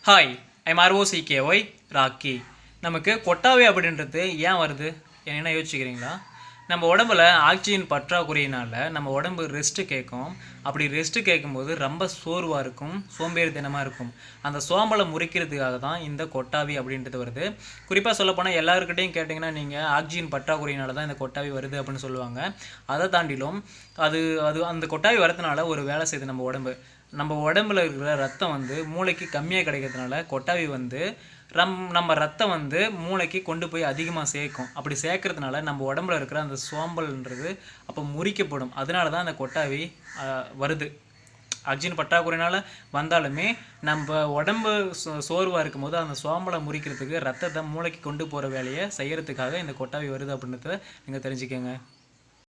Hi I'm ROCKY rakhi. நமக்கு கொட்டாவி அப்படின்றது ஏன் வருது என்ன யோசிச்சுக்கிறீங்களா? நம்ம உடம்புல ஆக்சிஜன் பற்றாக்குறையினால் நம்ம உடம்பு ரெஸ்ட்டு கேட்கும். அப்படி ரெஸ்ட்டு கேட்கும்போது ரொம்ப சோர்வாக இருக்கும், சோம்பேறித்தனமாக இருக்கும். அந்த சோம்பலை முறிக்கிறதுக்காக தான் இந்த கொட்டாவி அப்படின்றது வருது. குறிப்பாக சொல்லப்போனால் எல்லாருக்கிட்டையும் கேட்டிங்கன்னா நீங்கள் ஆக்சிஜன் பற்றாக்குறையினால தான் இந்த கொட்டாவி வருது அப்படின்னு சொல்லுவாங்க. அதை தாண்டிலும் அது அது அந்த கொட்டாவி வரதுனால ஒரு வேலை செய்யுது நம்ம உடம்புல இருக்கிற ரத்தம் மூளைக்கு கம்மியாக கிடைக்கிறதுனால கொட்டாவி நம்ம ரத்தம் மூளைக்கு கொண்டு போய் அதிகமாக சேர்க்கும். அப்படி சேர்க்கறதுனால நம்ம உடம்புல இருக்கிற அந்த சோம்பல்ன்றது அப்போ முறிக்கப்படும். அதனால தான் அந்த கொட்டாவி வருது. ஆக்சிஜன் பற்றாக்குறையினால் வந்தாலுமே நம்ம உடம்பு சோர்வாக இருக்கும் போது அந்த சோம்பலை முறிக்கிறதுக்கு ரத்தத்தை மூளைக்கு கொண்டு போகிற வேலையை செய்கிறதுக்காக இந்த கொட்டாவி வருது அப்படின்றத நீங்கள் தெரிஞ்சுக்கோங்க.